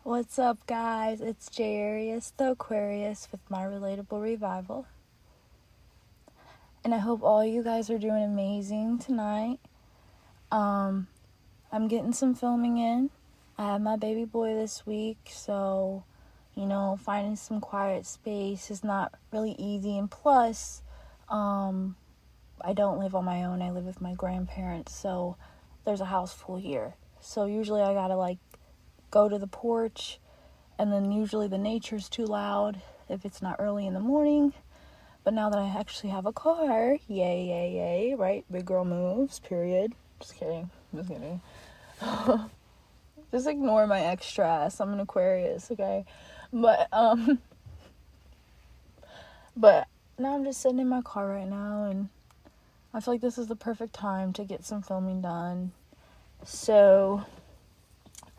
What's up, guys? It's Jarius the Aquarius with my Relatable Revival. And I hope all you guys are doing amazing tonight. I'm getting some filming in. I have my baby boy this week, so, finding some quiet space is not really easy. And plus, I don't live on my own. I live with my grandparents, so there's a house full here. So usually I gotta, go to the porch. And then usually the nature's too loud if it's not early in the morning. But now that I actually have a car, yay, right? Big girl moves, period. Just kidding. Just ignore my extra ass. I'm an Aquarius, okay? But now I'm just sitting in my car right now, and I feel like this is the perfect time to get some filming done. So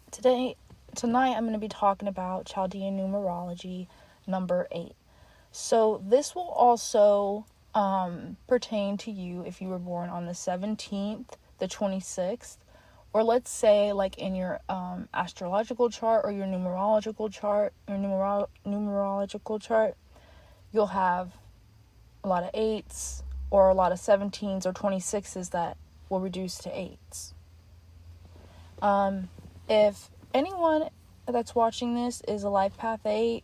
tonight I'm going to be talking about Chaldean Numerology number 8. So this will also pertain to you if you were born on the 17th, the 26th, or let's say in your astrological chart or your numerological chart, you'll have a lot of 8s or a lot of 17s or 26s that will reduce to 8s. If anyone that's watching this is a life path 8,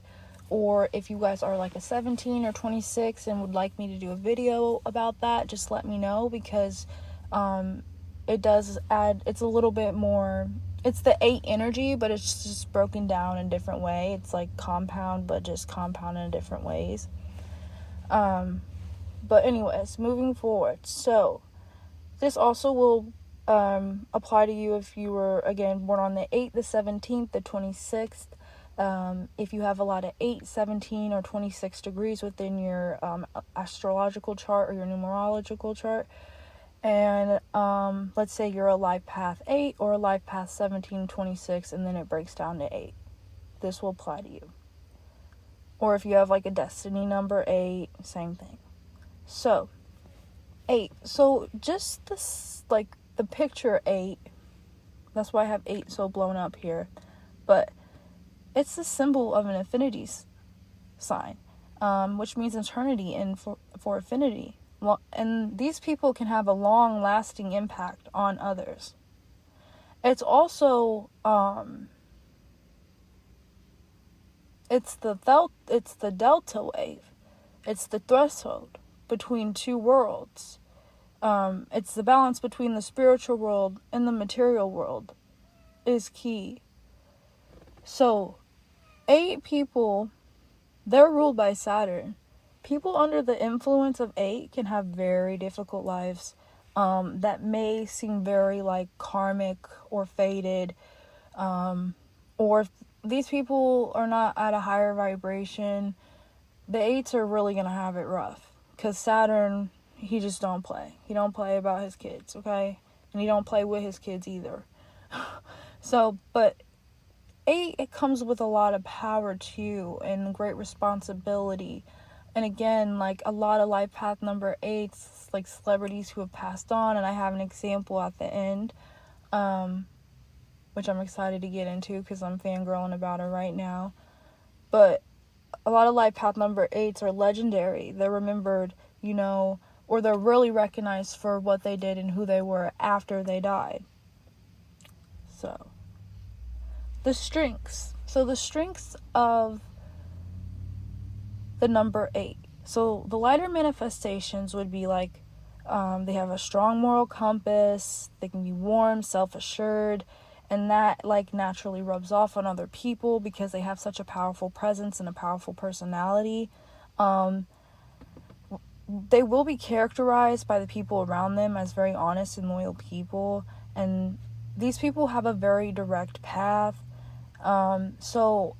or if you guys are a 17 or 26 and would like me to do a video about that, just let me know, because it does add, it's a little bit more, it's the 8 energy, but it's just broken down in a different way. It's like compound, but just compound in different ways. But anyways, moving forward, so this also will apply to you if you were, again, born on the 8th, the 17th, the 26th. If you have a lot of 8, 17, or 26 degrees within your astrological chart or your numerological chart. And let's say you're a life path 8 or a life path 17, 26, and then it breaks down to 8. This will apply to you. Or if you have a destiny number 8, same thing. So, 8. So just this, the picture 8, that's why I have 8 so blown up here, but it's the symbol of an affinity sign, which means eternity and for affinity. And these people can have a long-lasting impact on others. It's also it's the delta wave. It's the threshold between two worlds. It's the balance between the spiritual world and the material world is key. So, 8 people, they're ruled by Saturn. People under the influence of 8 can have very difficult lives that may seem very karmic or fated. Or if these people are not at a higher vibration, the 8s are really going to have it rough. Because Saturn, he just don't play. He don't play about his kids, okay? And he don't play with his kids either. So, but 8, it comes with a lot of power too, and great responsibility. And again, a lot of life path number 8s, celebrities who have passed on, and I have an example at the end, which I'm excited to get into because I'm fangirling about her right now. But a lot of life path number 8s are legendary. They're remembered, or they're really recognized for what they did and who they were after they died. So, the strengths. So, the strengths of the number 8. So, the lighter manifestations would be they have a strong moral compass, they can be warm, self-assured, and that naturally rubs off on other people because they have such a powerful presence and a powerful personality. They will be characterized by the people around them as very honest and loyal people, and these people have a very direct path. So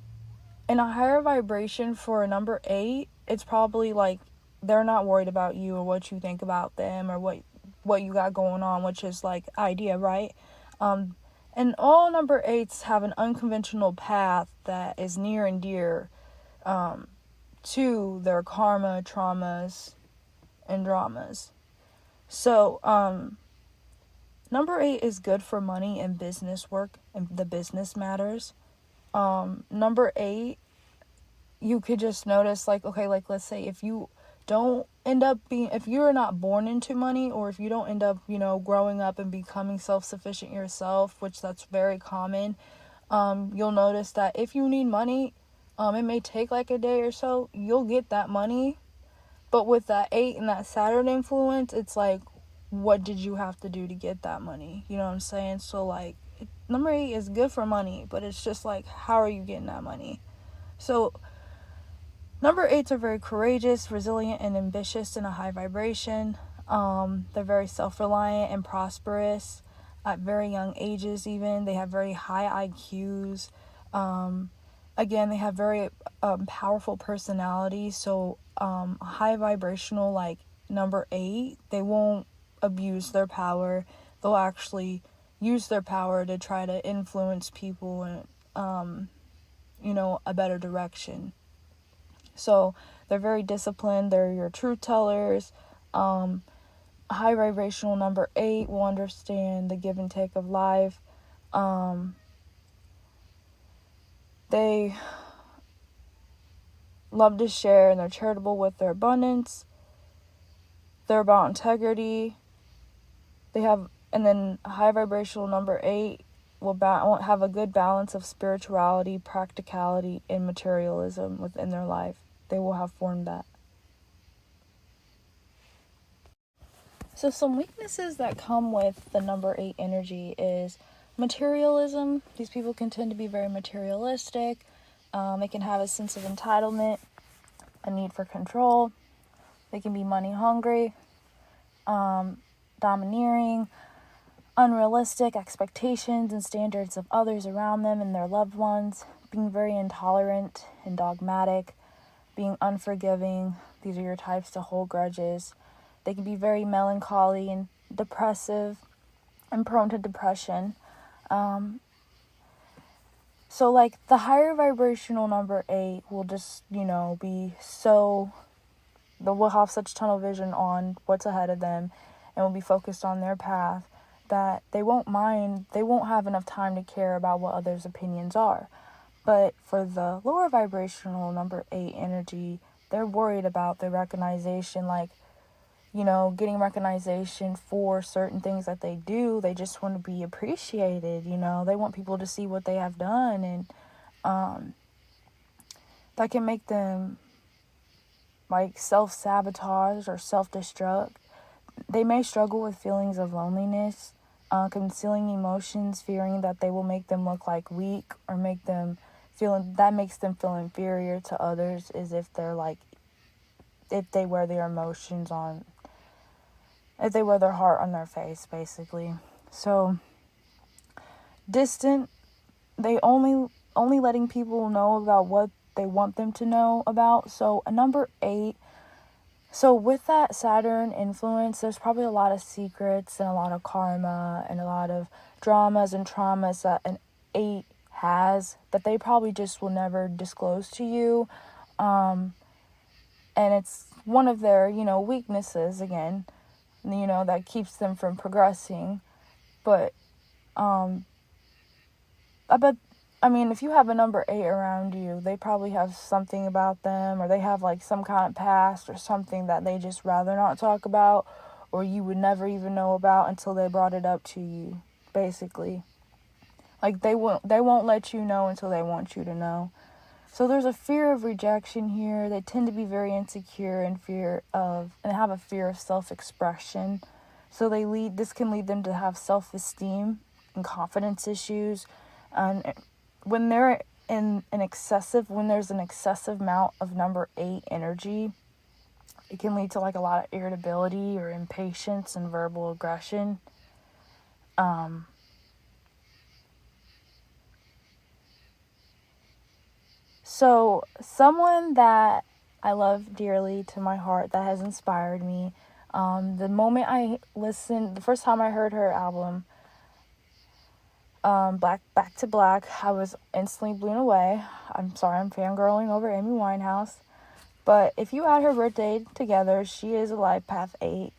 in a higher vibration for a number 8, it's probably they're not worried about you or what you think about them or what you got going on, which is idea, right? And all number 8s have an unconventional path that is near and dear to their karma, traumas, and dramas. So, number 8 is good for money and business work and the business matters. Number 8, you could just notice, like, okay, like, let's say if you don't end up being, if you're not born into money, or if you don't end up, growing up and becoming self-sufficient yourself, which that's very common, you'll notice that if you need money, it may take like a day or so, you'll get that money. But with that 8 and that Saturn influence, it's like, what did you have to do to get that money? You know what I'm saying? So, like, number 8 is good for money, but it's just like, how are you getting that money? So, number 8s are very courageous, resilient, and ambitious in a high vibration. They're very self-reliant and prosperous at very young ages even. They have very high IQs. Again, they have very powerful personalities. So, high vibrational, like number 8, they won't abuse their power. They'll actually use their power to try to influence people in, a better direction. So they're very disciplined. They're your truth tellers. High vibrational number 8 will understand the give and take of life. They love to share, and they're charitable with their abundance. They're about integrity. And then high vibrational number 8 will have a good balance of spirituality, practicality, and materialism within their life. They will have formed that. So some weaknesses that come with the number 8 energy is materialism. These people can tend to be very materialistic. They can have a sense of entitlement, a need for control. They can be money hungry, domineering, unrealistic expectations and standards of others around them and their loved ones, being very intolerant and dogmatic, being unforgiving. These are your types to hold grudges. They can be very melancholy and depressive and prone to depression. So, like, the higher vibrational number 8 will just, be so, they will have such tunnel vision on what's ahead of them and will be focused on their path that they won't have enough time to care about what others' opinions are. But for the lower vibrational number 8 energy, they're worried about their recognition, like, getting recognition for certain things that they do. They just want to be appreciated, they want people to see what they have done, and that can make them like self-sabotage or self-destruct. They may struggle with feelings of loneliness, concealing emotions, fearing that they will make them look like weak, or makes them feel inferior to others, as if they're like, if they wear their emotions on, if they wear their heart on their face, basically. So, distant, they only letting people know about what they want them to know about. So, a number 8, so with that Saturn influence, there's probably a lot of secrets and a lot of karma and a lot of dramas and traumas that an 8 has that they probably just will never disclose to you. And it's one of their, weaknesses, again, that keeps them from progressing. But if you have a number 8 around you, they probably have something about them, or they have like some kind of past or something that they just rather not talk about, or you would never even know about until they brought it up to you, basically. Like, they won't let you know until they want you to know. So there's a fear of rejection here. They tend to be very insecure and have a fear of self-expression. So this can lead them to have self-esteem and confidence issues. And when there's an excessive amount of number 8 energy, it can lead to like a lot of irritability or impatience and verbal aggression. So someone that I love dearly to my heart, that has inspired me, the first time I heard her album, Back to Black, I was instantly blown away. I'm sorry, I'm fangirling over Amy Winehouse. But if you add her birthday together, she is a life path 8.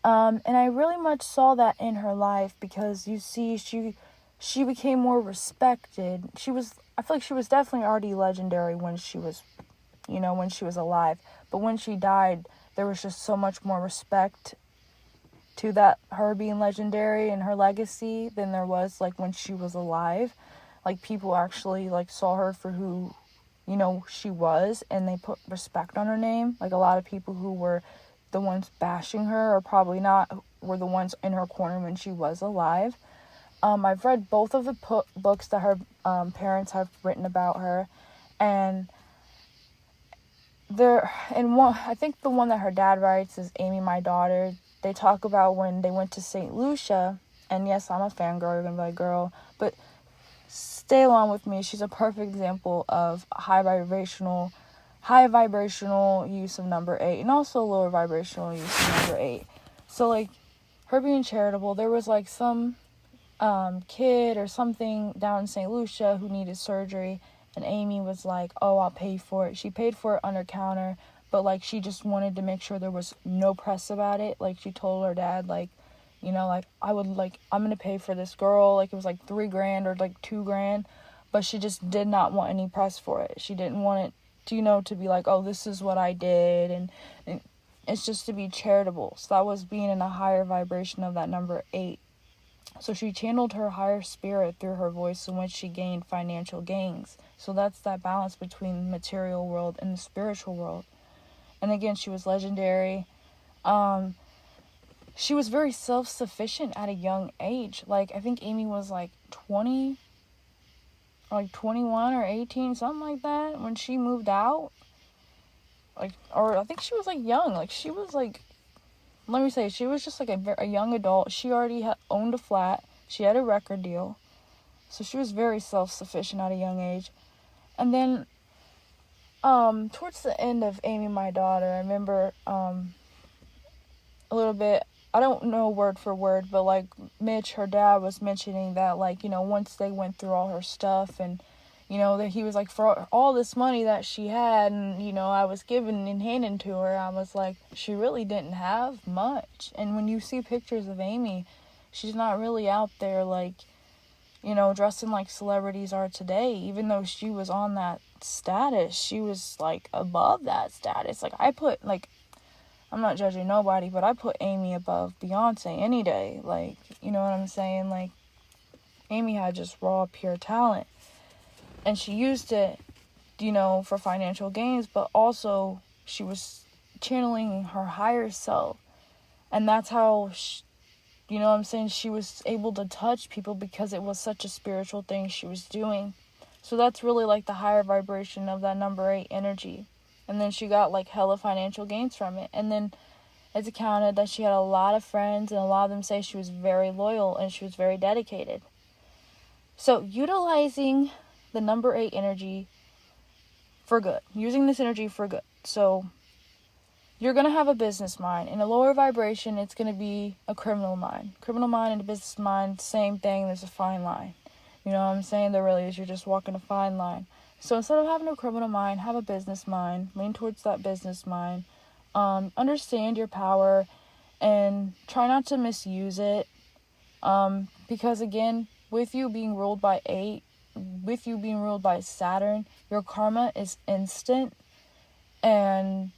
And I really much saw that in her life, because you see, she became more respected. She was I feel like she was definitely already legendary when she was, when she was alive. But when she died, there was just so much more respect to that, her being legendary and her legacy, than there was like when she was alive. Like, people actually like saw her for who, she was, and they put respect on her name. Like, a lot of people who were the ones bashing her, or probably not, were the ones in her corner when she was alive. I've read both of the books that her parents have written about her, and I think the one that her dad writes is Amy, My Daughter. They talk about when they went to St. Lucia, and yes, I'm a fangirl, you're gonna be like, girl, but stay along with me. She's a perfect example of high vibrational use of number 8, and also lower vibrational use of number 8. So, like, her being charitable, there was like some kid or something down in St. Lucia who needed surgery, and Amy was like, oh, I'll pay for it. She paid for it under counter, but like, she just wanted to make sure there was no press about it. Like, she told her dad, like, like, I'm gonna pay for this girl. Like, it was like $3,000 or like $2,000, but she just did not want any press for it. She didn't want it to be like, oh, this is what I did, and it's just to be charitable. So that was being in a higher vibration of that number 8. So she channeled her higher spirit through her voice, in which she gained financial gains. So that's that balance between the material world and the spiritual world. And again, she was legendary. She was very self-sufficient at a young age. Like, I think Amy was like 20, or like 21 or 18, something like that, when she moved out. Like, or I think she was like young. Like, she was like, let me say, she was just like a young adult. She already owned a flat. She had a record deal. So she was very self-sufficient at a young age. And then, towards the end of Amy, My Daughter, I remember, a little bit, I don't know word for word, but like, Mitch, her dad, was mentioning that, like, once they went through all her stuff, and, that he was like, for all this money that she had, and, I was giving and handing to her, I was like, she really didn't have much. And when you see pictures of Amy, she's not really out there, like, dressing like celebrities are today. Even though she was on that status, she was like above that status. Like, I'm not judging nobody, but I put Amy above Beyonce any day. Like, you know what I'm saying? Like, Amy had just raw, pure talent. And she used it, for financial gains, but also she was channeling her higher self. And that's how, she was able to touch people, because it was such a spiritual thing she was doing. So that's really like the higher vibration of that number 8 energy. And then she got like hella financial gains from it. And then it's accounted that she had a lot of friends, and a lot of them say she was very loyal and she was very dedicated. So utilizing the number 8 energy for good, using this energy for good. So you're going to have a business mind. In a lower vibration, it's going to be a criminal mind. Criminal mind and a business mind, same thing. There's a fine line. You know what I'm saying? There really is. You're just walking a fine line. So instead of having a criminal mind, have a business mind. Lean towards that business mind. Understand your power and try not to misuse it. Because again, with you being ruled by 8, with you being ruled by Saturn, your karma is instant. And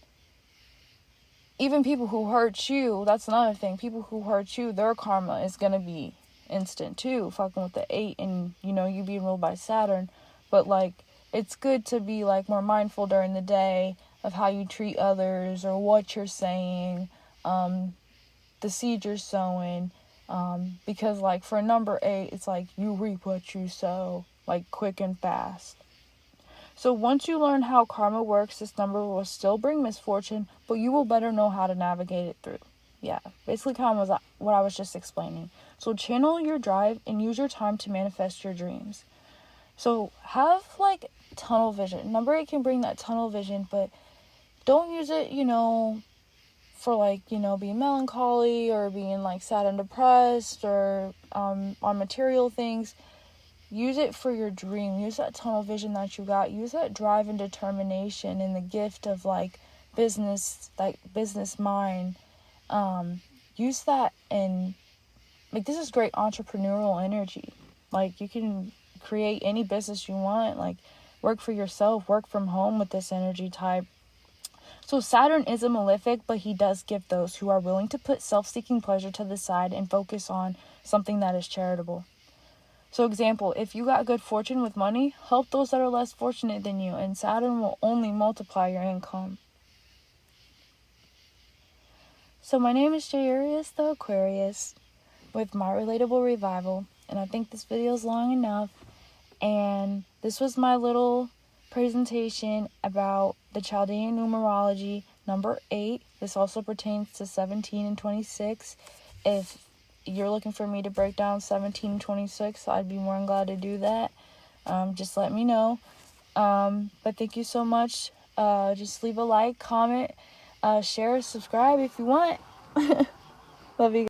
even people who hurt you, that's another thing. People who hurt you, their karma is going to be instant too. Fucking with the 8 and, you being ruled by Saturn. But like, it's good to be like more mindful during the day of how you treat others, or what you're saying, the seed you're sowing. Because like for number 8, it's like you reap what you sow, like quick and fast. So once you learn how karma works, this number will still bring misfortune, but you will better know how to navigate it through. Yeah, basically kind of was what I was just explaining. So channel your drive and use your time to manifest your dreams. So have like tunnel vision. Number 8 can bring that tunnel vision, but don't use it, for like, being melancholy or being like sad and depressed, or on material things. Use it for your dream. Use that tunnel vision that you got. Use that drive and determination and the gift of like business, like business mind. Use that, and like, this is great entrepreneurial energy. Like, you can create any business you want, like work for yourself, work from home with this energy type. So Saturn is a malefic, but he does give those who are willing to put self-seeking pleasure to the side and focus on something that is charitable. So example, if you got good fortune with money, help those that are less fortunate than you, and Saturn will only multiply your income. So my name is Jairius the Aquarius with My Relatable Revival, and I think this video is long enough, and this was my little presentation about the Chaldean Numerology number 8. This also pertains to 17 and 26. If you're looking for me to break down 17 and 26, I'd be more than glad to do that. Just let me know. But thank you so much. Just leave a like, comment, share, subscribe if you want. Love you guys.